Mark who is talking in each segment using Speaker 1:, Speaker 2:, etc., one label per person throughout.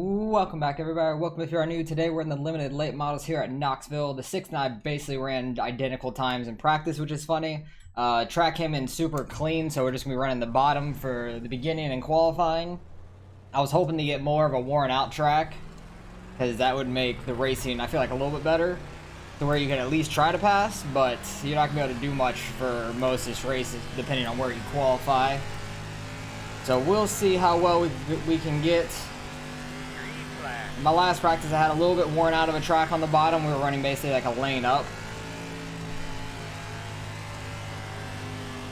Speaker 1: Welcome back, everybody. Welcome if you are new. Today we're in the limited late models here at Knoxville. The 6 and I basically ran identical times in practice, which is funny. Track came in super clean, so we're just going to be running the bottom for the beginning and qualifying. I was hoping to get more of a worn out track, because that would make the racing, I feel like, a little bit better, to where you can at least try to pass, but you're not going to be able to do much for most of this race, depending on where you qualify. So we'll see how well we can get. My last practice, I had a little bit worn out of a track on the bottom. We were running basically like a lane up.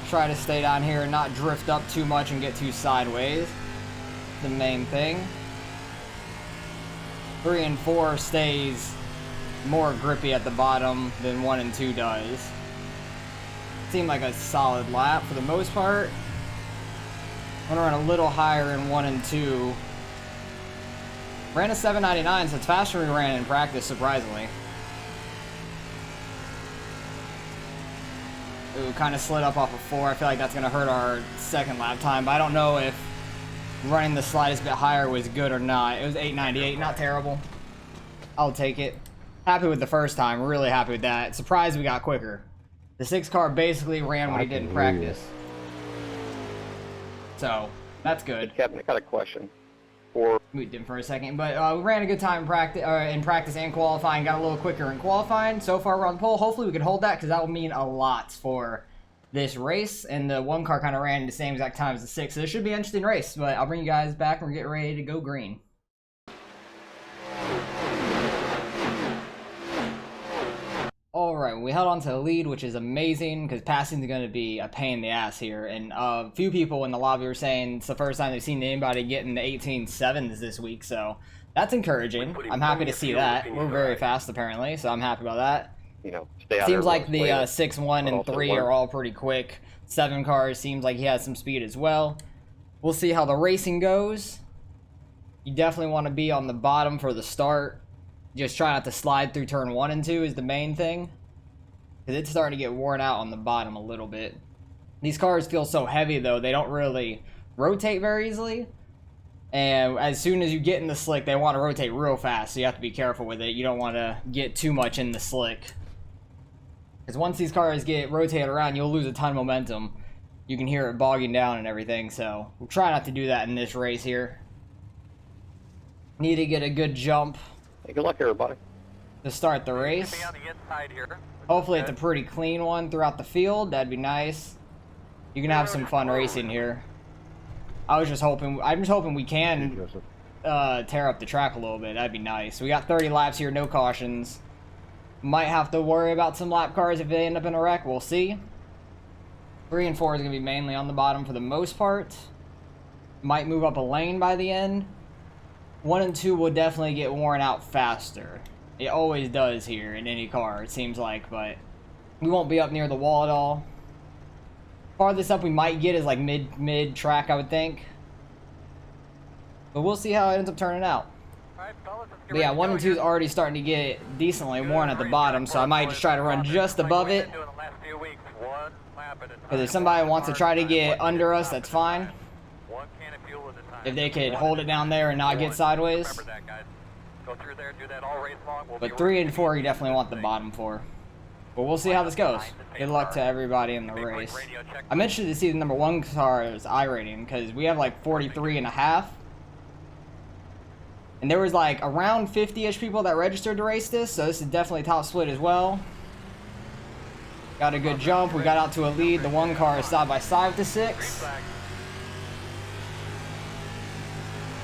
Speaker 1: Try to stay down here and not drift up too much and get too sideways. The main thing. 3 and 4 stays more grippy at the bottom than 1 and 2 does. Seemed like a solid lap for the most part. I'm gonna run a little higher in 1 and 2. Ran a 799, so it's faster than we ran in practice, surprisingly. Ooh, kind of slid up off of 4. I feel like that's going to hurt our second lap time, but I don't know if running the slightest bit higher was good or not. It was 898, not terrible. I'll take it. Happy with the first time, really happy with that. Surprised we got quicker. The 6 car basically ran what he did in practice. So, that's good.
Speaker 2: Captain, I got a question.
Speaker 1: Moved him for a second, but we ran a good time in practice and qualifying. Got a little quicker in qualifying. So far we're on the pole. Hopefully we can hold that, because that will mean a lot for this race. And the 1 car kind of ran the same exact time as the 6, so this should be an interesting race. But I'll bring you guys back when we're getting ready to go green. Alright, we held on to the lead, which is amazing, because passing is going to be a pain in the ass here. And a few people in the lobby were saying it's the first time they've seen anybody get in the 18.7s this week, so that's encouraging. I'm happy to see that. We're very fast, apparently, so I'm happy about that.
Speaker 2: You know, stay out
Speaker 1: seems like the 6, 1, and 3 are all pretty quick. 7 cars seems like he has some speed as well. We'll see how the racing goes. You definitely want to be on the bottom for the start. Just try not to slide through turn 1 and 2 is the main thing, because it's starting to get worn out on the bottom a little bit. These cars feel so heavy, though, they don't really rotate very easily. And as soon as you get in the slick, they want to rotate real fast, so you have to be careful with it. You don't want to get too much in the slick, because once these cars get rotated around, you'll lose a ton of momentum. You can hear it bogging down and everything, so we'll try not to do that in this race here. Need to get a good jump.
Speaker 2: Hey, good luck, everybody.
Speaker 1: To start the race. Hopefully it's a pretty clean one throughout the field. That'd be nice. You can have some fun racing here. I'm just hoping we can tear up the track a little bit. That'd be nice. We got 30 laps here, no cautions. Might have to worry about some lap cars if they end up in a wreck. We'll see. 3 and 4 is going to be mainly on the bottom for the most part. Might move up a lane by the end. 1 and 2 will definitely get worn out faster. It always does here in any car, it seems like, but we won't be up near the wall at all. Farthest up we might get is like mid track, I would think. But we'll see how it ends up turning out. But yeah, 1 and 2 is already starting to get decently worn at the bottom, so I might just try to run just above it. Because if somebody wants to try to get under us, that's fine. If they could hold it down there and not get sideways. But 3 and 4 you definitely want the bottom for. But we'll see how this goes. Good luck to everybody in the race. I'm interested to see the number 1 car's iRating, because we have like 43.5. And there was like around 50-ish people that registered to race this, so this is definitely top split as well. Got a good jump. We got out to a lead. The 1 car is side by side with the 6.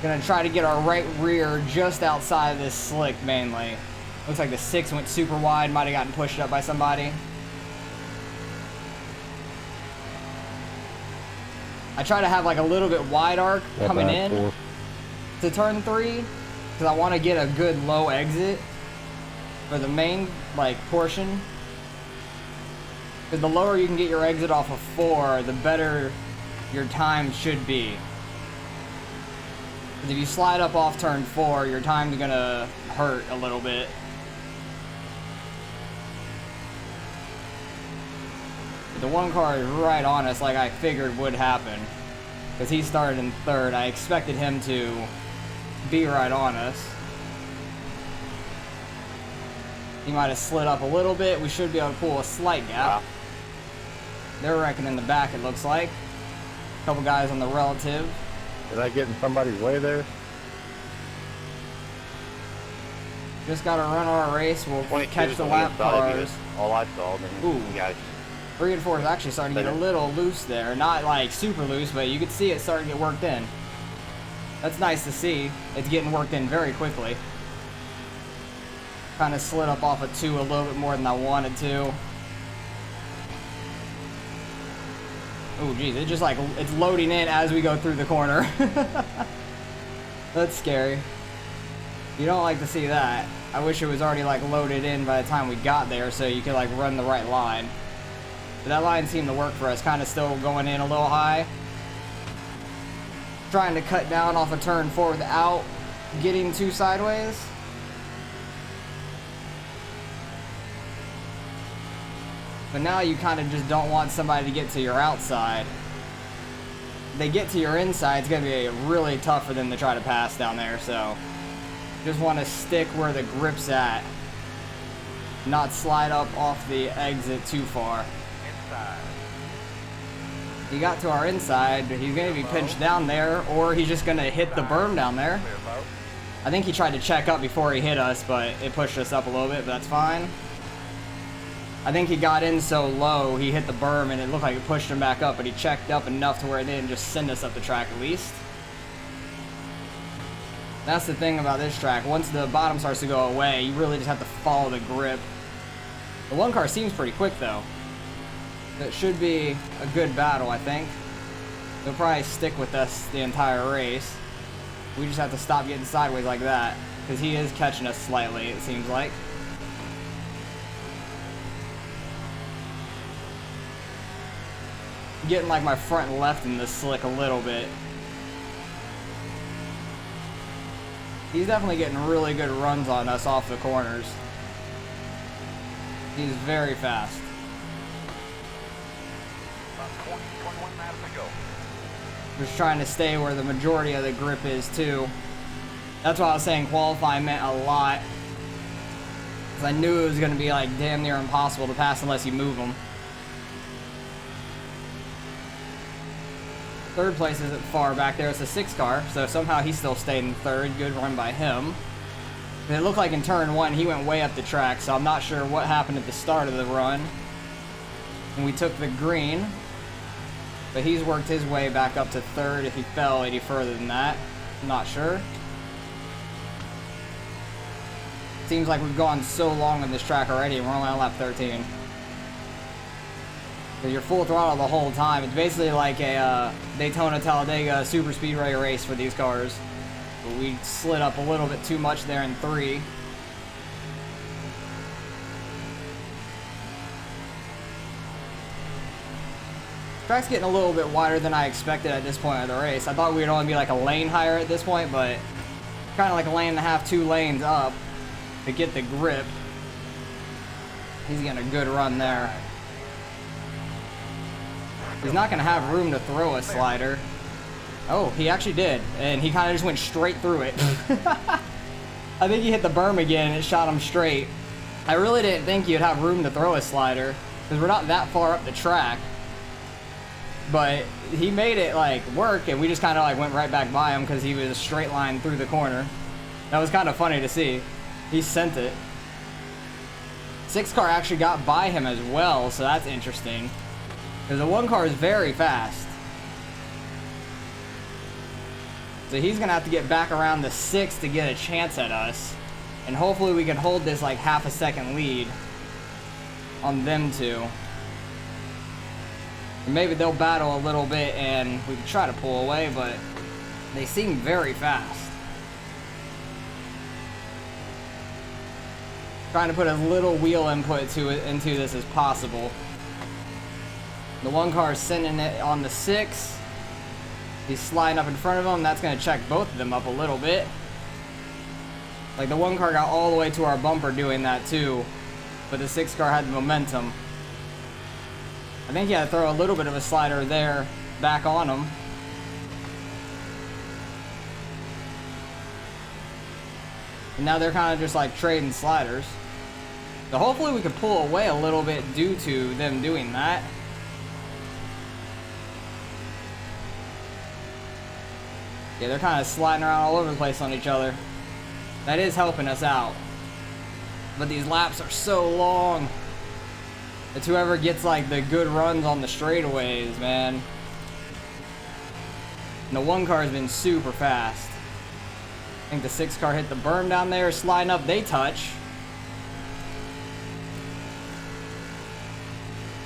Speaker 1: Gonna try to get our right rear just outside of this slick mainly. Looks like the 6 went super wide, might have gotten pushed up by somebody. I try to have like a little bit wide arc coming in to turn 3, because I want to get a good low exit for the main like portion. Because the lower you can get your exit off of 4, the better your time should be. If you slide up off turn 4, your time's gonna hurt a little bit. The 1 car is right on us like I figured would happen. Because he started in 3rd. I expected him to be right on us. He might have slid up a little bit. We should be able to pull a slight gap.
Speaker 2: Wow.
Speaker 1: They're wrecking in the back, it looks like. A couple guys on the relative.
Speaker 3: Did I get in somebody's way there?
Speaker 1: Just got to run our race. We'll
Speaker 2: 22
Speaker 1: catch
Speaker 2: is
Speaker 1: the
Speaker 2: on
Speaker 1: lap
Speaker 2: inside of you.
Speaker 1: cars.
Speaker 2: All I saw. Then
Speaker 1: Ooh.
Speaker 2: you guys.
Speaker 1: 3 and 4 is actually starting to get a little loose there. Not like super loose, but you could see it starting to get worked in. That's nice to see. It's getting worked in very quickly. Kind of slid up off of 2 a little bit more than I wanted to. Oh, geez, it just like, it's loading in as we go through the corner. That's scary. You don't like to see that. I wish it was already like loaded in by the time we got there so you could like run the right line. But that line seemed to work for us, kind of still going in a little high. Trying to cut down off a turn 4 without getting too sideways. But now you kind of just don't want somebody to get to your outside. If they get to your inside, it's going to be really tough for them to try to pass down there. So just want to stick where the grip's at. Not slide up off the exit too far. He got to our inside, but he's going to be pinched down there, or he's just going to hit the berm down there. I think he tried to check up before he hit us, but it pushed us up a little bit, but that's fine. I think he got in so low, he hit the berm, and it looked like it pushed him back up, but he checked up enough to where it didn't just send us up the track at least. That's the thing about this track. Once the bottom starts to go away, you really just have to follow the grip. The one car seems pretty quick, though. It should be a good battle, I think. They'll probably stick with us the entire race. We just have to stop getting sideways like that, because he is catching us slightly, it seems like. Getting like my front and left in this slick a little bit. He's definitely getting really good runs on us off the corners. He's very fast. Just trying to stay where the majority of the grip is too. That's why I was saying qualifying meant a lot. Because I knew it was going to be like damn near impossible to pass unless you move them. Third place isn't far back there. It's a 6 car, so somehow he still stayed in third. Good run by him. And it looked like in turn 1 he went way up the track, so I'm not sure what happened at the start of the run. And we took the green, but he's worked his way back up to third if he fell any further than that. I'm not sure. Seems like we've gone so long on this track already, and we're only on lap 13. So you're full throttle the whole time. It's basically like a Daytona Talladega super speedway race for these cars. But we slid up a little bit too much there in 3. Track's getting a little bit wider than I expected at this point of the race. I thought we'd only be like a lane higher at this point, but kind of like a lane and a half, 2 lanes up to get the grip. He's getting a good run there. He's not going to have room to throw a slider. Oh, he actually did. And he kind of just went straight through it. I think he hit the berm again and it shot him straight. I really didn't think you'd have room to throw a slider because we're not that far up the track. But he made it like work and we just kind of like went right back by him because he was a straight line through the corner. That was kind of funny to see. He sent it. 6 car actually got by him as well, so that's interesting. Because the 1 car is very fast. So he's going to have to get back around the 6 to get a chance at us. And hopefully we can hold this like half a second lead on them 2. And maybe they'll battle a little bit and we can try to pull away, but they seem very fast. Trying to put as little wheel input into this as possible. The 1 car is sending it on the 6. He's sliding up in front of him. That's going to check both of them up a little bit. Like the 1 car got all the way to our bumper doing that too. But the 6 car had the momentum. I think he had to throw a little bit of a slider there back on him. And now they're kind of just like trading sliders. So hopefully we can pull away a little bit due to them doing that. Yeah, they're kind of sliding around all over the place on each other. That is helping us out. But these laps are so long. It's whoever gets like the good runs on the straightaways, man. And the 1 car has been super fast. I think the 6 car hit the berm down there, sliding up, they touch.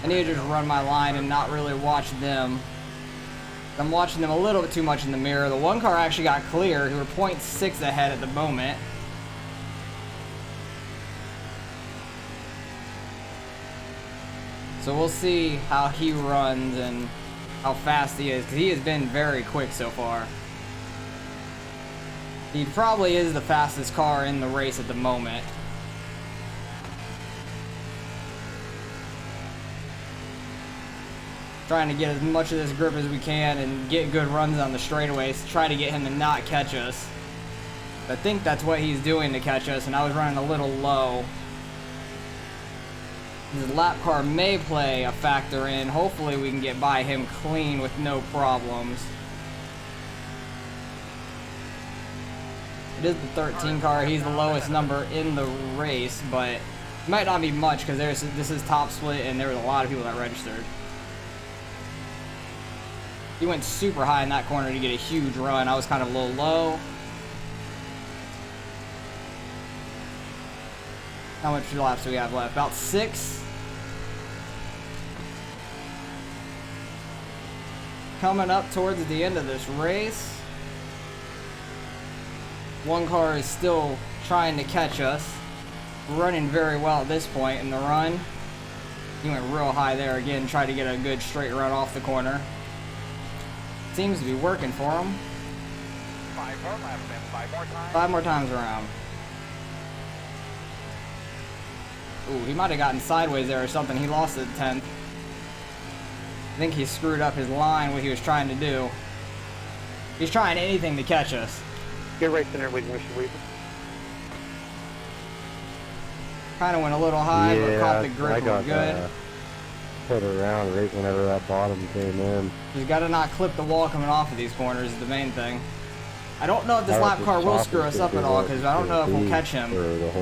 Speaker 1: I need to just run my line and not really watch them. I'm watching them a little bit too much in the mirror. The 1 car actually got clear, who were 0.6 ahead at the moment. So we'll see how he runs and how fast he is, because he has been very quick so far. He probably is the fastest car in the race at the moment. Trying to get as much of this grip as we can and get good runs on the straightaways to try to get him to not catch us. I think that's what he's doing to catch us, and I was running a little low. His lap car may play a factor in. Hopefully we can get by him clean with no problems. It is the 13 car. He's the lowest number in the race, but it might not be much because this is top split and there was a lot of people that registered. He went super high in that corner to get a huge run. I was kind of a little low. How much laps do we have left? About 6. Coming up towards the end of this race. 1 car is still trying to catch us. Running very well at this point in the run. He went real high there again, tried to get a good straight run off the corner. Seems to be working for him.
Speaker 4: 5 more laps, man. 5 more times.
Speaker 1: 5 more times around. Ooh, he might have gotten sideways there or something. He lost the 10th. I think he screwed up his line, what he was trying to do. He's trying anything to catch us.
Speaker 2: Good race in there with Mr. Weaver.
Speaker 1: Kind of went a little high, but caught the grip
Speaker 3: I
Speaker 1: real
Speaker 3: got
Speaker 1: good.
Speaker 3: put around right whenever that bottom came in.
Speaker 1: Just got to not clip the wall coming off of these corners is the main thing. I don't know if this lap car will screw us up at all, because I don't know if we'll catch him.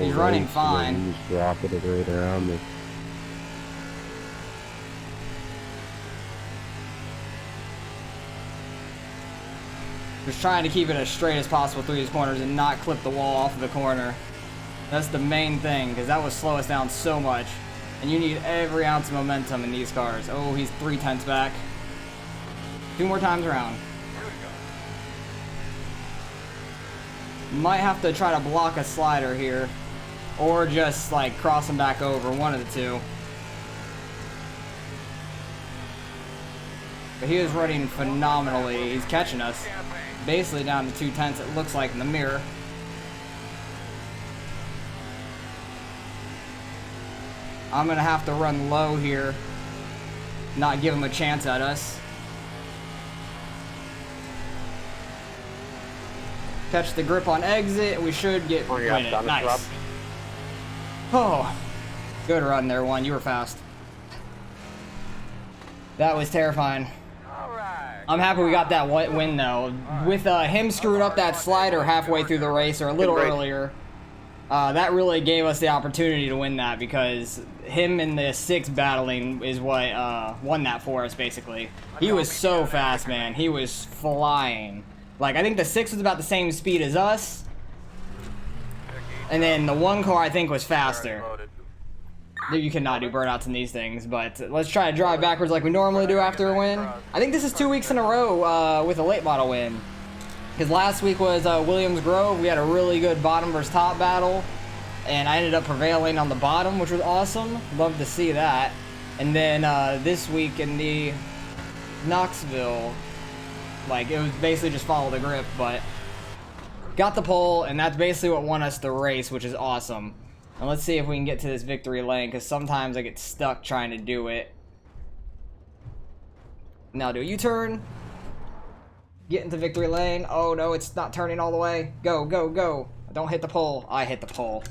Speaker 1: He's running fine.
Speaker 3: He's dropping it right around me.
Speaker 1: Just trying to keep it as straight as possible through these corners and not clip the wall off of the corner. That's the main thing, because that would slow us down so much. And you need every ounce of momentum in these cars. Oh, he's 3/10 back. 2 more times around. Might have to try to block a slider here. Or just, like, cross him back over. One of the two. But he is running phenomenally. He's catching us. Basically down to 2/10, it looks like, in the mirror. I'm going to have to run low here. Not give him a chance at us. Catch the grip on exit. We should win it. Nice. Oh, good run there, one. You were fast. That was terrifying. I'm happy we got that win, though. With him screwing up that slider halfway through the race, or a little earlier, that really gave us the opportunity to win that, because him and the 6 battling is what won that for us, basically. He was so fast, man. He was flying. Like, I think the 6 was about the same speed as us, and then the 1 car, I think, was faster. You cannot do burnouts in these things, but let's try to drive backwards like we normally do after a win. I think this is 2 weeks in a row with a late model win. Because last week was Williams Grove. We had a really good bottom versus top battle, and I ended up prevailing on the bottom, which was awesome. Love to see that. And then this week in the Knoxville, like, it was basically just follow the grip, but got the pole, and that's basically what won us the race, which is awesome. And let's see if we can get to this victory lane, because sometimes I get stuck trying to do it. Now do a U-turn. Get into victory lane. Oh no, it's not turning all the way. Go, go, go. Don't hit the pole. I hit the pole.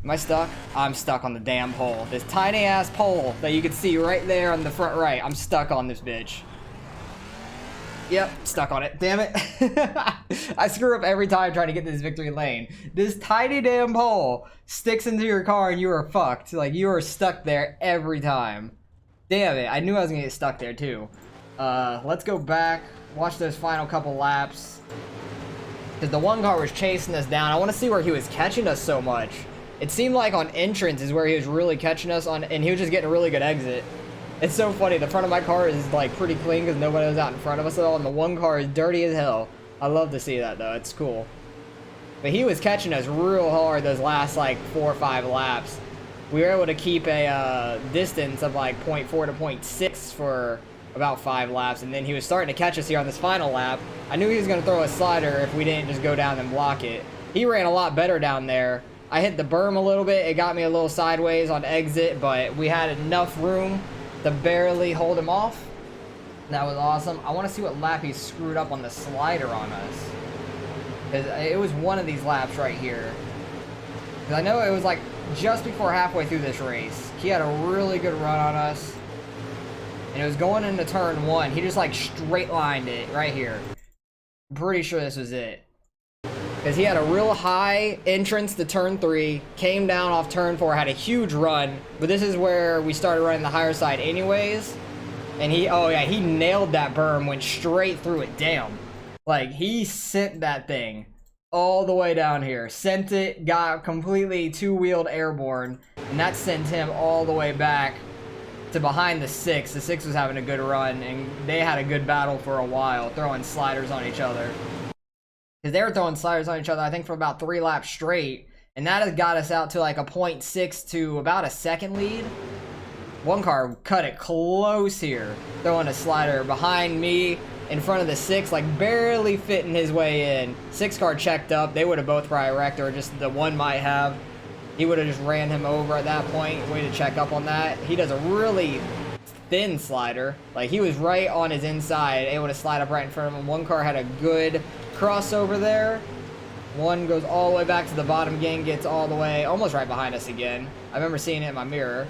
Speaker 1: Am I stuck? I'm stuck on the damn pole. This tiny ass pole that you can see right there on the front right. I'm stuck on this bitch. Yep, stuck on it. Damn it. I screw up every time trying to get to this victory lane. This tiny damn pole sticks into your car and you are fucked. Like, you are stuck there every time. Damn it. I knew I was gonna get stuck there too. Let's go back. Watch those final couple laps. Because the one car was chasing us down. I want to see where he was catching us so much. It seemed like on entrance is where he was really catching us on, and he was just getting a really good exit. It's so funny. The front of my car is like pretty clean because nobody was out in front of us at all, and the one car is dirty as hell. I love to see that though. It's cool. But he was catching us real hard those last like 4 or 5 laps. We were able to keep a distance of like 0.4 to 0.6 for about 5 laps, and then he was starting to catch us here on this final lap. I knew he was going to throw a slider if we didn't just go down and block it. He ran a lot better down there. I hit the berm a little bit. It got me a little sideways on exit, but we had enough room to barely hold him off. That was awesome. I want to see what lap he screwed up on the slider on us. Because it was one of these laps right here. Because I know it was like just before halfway through this race. He had a really good run on us. And it was going into turn 1. He just like straight lined it right here. I'm pretty sure this was it. Because he had a real high entrance to turn 3, came down off turn 4, had a huge run, but this is where we started running the higher side anyways. And he, oh yeah, he nailed that berm, went straight through it, damn. Like, he sent that thing all the way down here. Sent it, got completely two-wheeled airborne, and that sent him all the way back to behind the 6. The 6 was having a good run, and they had a good battle for a while, throwing sliders on each other. Because they were throwing sliders on each other, I think, for about 3 laps straight. And that has got us out to like a 0.6 to about a second lead. One car cut it close here, throwing a slider behind me, in front of the 6, like barely fitting his way in. 6 car checked up. They would have both probably wrecked, or just the one might have. He would have just ran him over at that point. Way to check up on that. He does a really thin slider. Like, he was right on his inside, able to slide up right in front of him. One car had a good crossover there. One goes all the way back to the bottom again, gets all the way almost right behind us again. I remember seeing it in my mirror.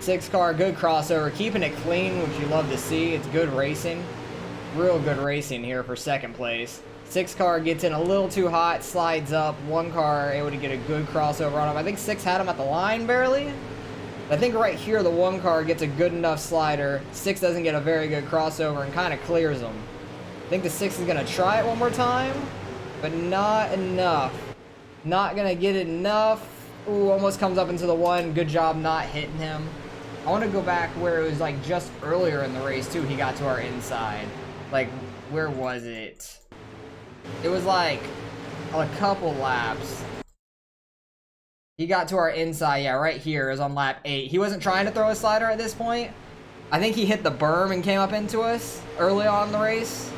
Speaker 1: 6 car, good crossover, keeping it clean, which you love to see. It's good racing. Real good racing here for second place. 6 car gets in a little too hot, slides up. 1 car able to get a good crossover on him. I think 6 had him at the line barely. I think right here the 1 car gets a good enough slider. 6 doesn't get a very good crossover and kind of clears him. I think the 6 is going to try it one more time, but not enough. Not going to get it enough. Ooh, almost comes up into the 1. Good job not hitting him. I want to go back where it was like just earlier in the race too. He got to our inside. Like, where was it? It was like a couple laps. He got to our inside, yeah, right here. It was on lap 8. He wasn't trying to throw a slider at this point. I think he hit the berm and came up into us early on in the race.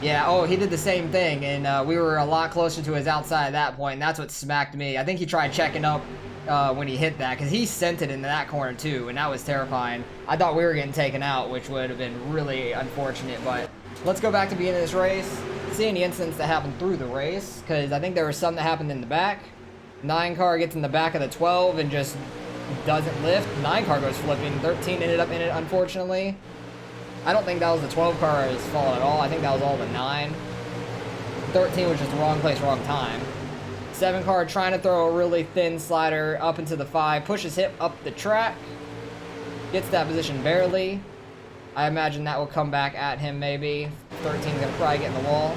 Speaker 1: Yeah, oh, he did the same thing, and we were a lot closer to his outside at that point, and that's what smacked me. I think he tried checking up when he hit that, because he sent it into that corner too, and that was terrifying. I thought we were getting taken out, which would have been really unfortunate, but let's go back to the beginning of this race, see any incidents that happened through the race, because I think there was some that happened in the back. 9 car gets in the back of the 12 and just doesn't lift. 9 car goes flipping. 13 ended up in it, unfortunately. I don't think that was the 12 car's fault at all. I think that was all the 9. 13 was just the wrong place, wrong time. 7 car trying to throw a really thin slider up into the 5. Pushes him up the track. Gets that position barely. I imagine that will come back at him maybe. 13's going to probably get in the wall.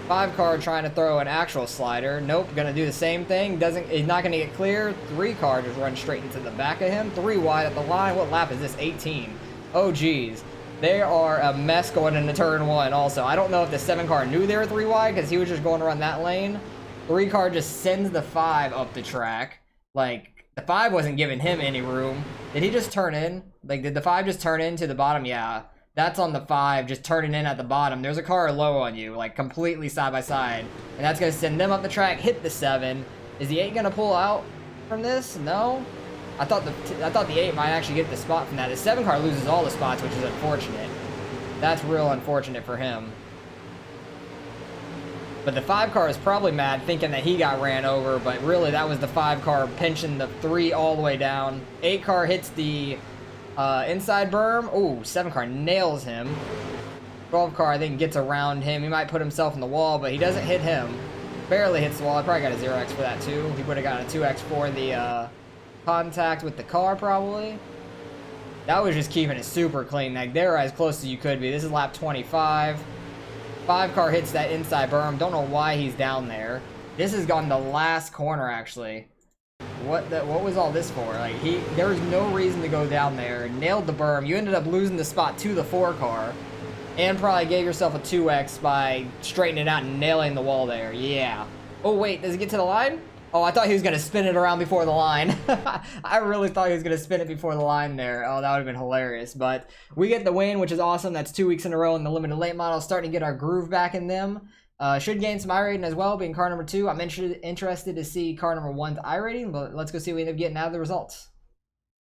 Speaker 1: 5 car trying to throw an actual slider. Nope, gonna do the same thing. He's not gonna get clear. 3 car just run straight into the back of him. 3 wide at the line. What lap is this? 18. Oh geez. They are a mess going into turn 1 also. I don't know if the 7 car knew they were 3 wide because he was just going to run that lane. 3 car just sends the 5 up the track. Like, the 5 wasn't giving him any room. Did he just turn in? Like, did the 5 just turn into the bottom? Yeah. That's on the 5, just turning in at the bottom. There's a car low on you, like completely side by side. And that's going to send them up the track, hit the 7. Is the 8 going to pull out from this? No? I thought the 8 might actually get the spot from that. The 7 car loses all the spots, which is unfortunate. That's real unfortunate for him. But the 5 car is probably mad thinking that he got ran over, but really that was the 5 car pinching the 3 all the way down. 8 car hits the inside berm. Ooh, 7 car nails him. 12 car I think gets around him. He might put himself in the wall, but he doesn't hit him. Barely hits the wall. I probably got a 0x for that too. He would have got a 2x for the contact with the car probably. That was just keeping it super clean. Like, they were as close as you could be. This is lap 25. 5 car hits that inside berm. Don't know why he's down there. This has gone the last corner actually. What was all this for? Like, there was no reason to go down there. Nailed the berm. You ended up losing the spot to the 4 car. And probably gave yourself a 2x by straightening it out and nailing the wall there. Yeah. Oh, wait. Does it get to the line? Oh, I thought he was going to spin it around before the line. I really thought he was going to spin it before the line there. Oh, that would have been hilarious. But we get the win, which is awesome. That's 2 weeks in a row in the limited late model. Starting to get our groove back in them. Should gain some iRating as well, being car number 2. I'm interested to see car number 1's iRating, but let's go see what we end up getting out of the results.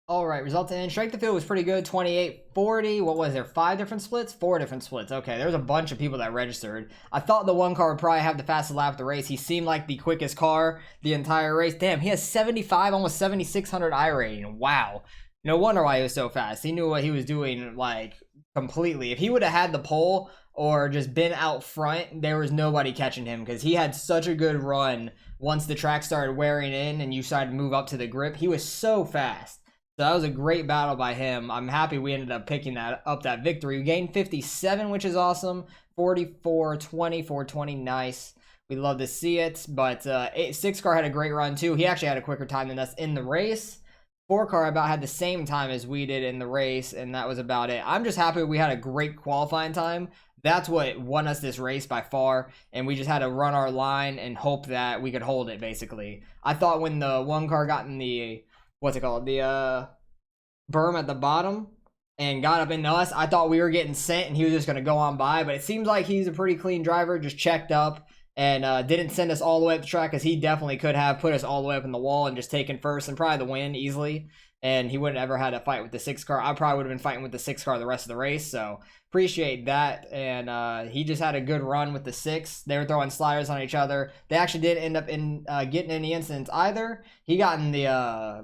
Speaker 1: All right, results in. Strength of field was pretty good, 28-40. What was there, 5 different splits? 4 different splits. Okay, there's a bunch of people that registered. I thought the 1 car would probably have the fastest lap of the race. He seemed like the quickest car the entire race. Damn, he has 75, almost 7,600 iRating. Wow. No wonder why he was so fast. He knew what he was doing, like, completely. If he would have had the pole or just been out front, there was nobody catching him because he had such a good run once the track started wearing in and you started to move up to the grip. He was so fast. So that was a great battle by him. I'm happy we ended up picking that victory. We gained 57, which is awesome. 44-20, 420, nice. We love to see it. But 6 car had a great run too. He actually had a quicker time than us in the race. 4 car about had the same time as we did in the race, and that was about it. I'm just happy we had a great qualifying time. That's what won us this race by far, and we just had to run our line and hope that we could hold it, basically. I thought when the 1 car got in the, what's it called, the berm at the bottom and got up into us, I thought we were getting sent and he was just going to go on by, but it seems like he's a pretty clean driver, just checked up and didn't send us all the way up the track, because he definitely could have put us all the way up in the wall and just taken first and probably the win easily, and he wouldn't ever had to fight with the 6 car. I probably would have been fighting with the 6 car the rest of the race, so appreciate that. And he just had a good run with the 6. They were throwing sliders on each other. They actually did end up in getting any incidents either. He got in the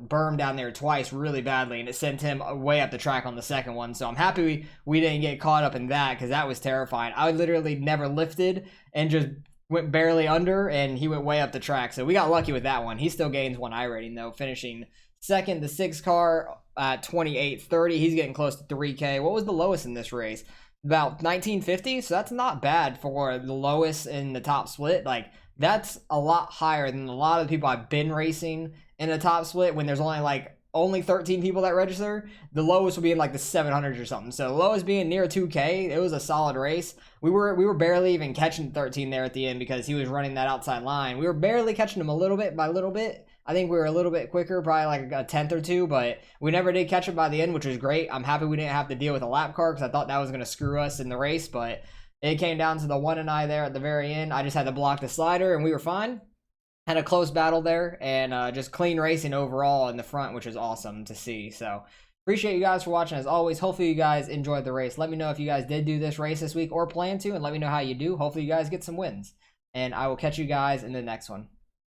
Speaker 1: berm down there twice really badly, and it sent him way up the track on the second one, so I'm happy we didn't get caught up in that, because that was terrifying. I literally never lifted and just went barely under, and he went way up the track, so we got lucky with that one. He still gains 1 iRating though, finishing second. The 6 car at 28-30. He's getting close to 3K. What was the lowest in this race? About 1950, so that's not bad for the lowest in the top split. Like, that's a lot higher than a lot of the people I've been racing in the top split when there's only 13 people that register. The lowest will be in like the 700s or something. So the lowest being near 2K. It was a solid race. We were barely even catching 13 there at the end because he was running that outside line. We were barely catching him a little bit by little bit. I think we were a little bit quicker, probably like a 10th or 2, but we never did catch him by the end, which was great. I'm happy we didn't have to deal with a lap car because I thought that was going to screw us in the race, but it came down to the 1 and I there at the very end. I just had to block the slider and we were fine. Had a close battle there, and just clean racing overall in the front, which is awesome to see. So appreciate you guys for watching as always. Hopefully you guys enjoyed the race. Let me know if you guys did do this race this week or plan to, and let me know how you do. Hopefully you guys get some wins, and I will catch you guys in the next one.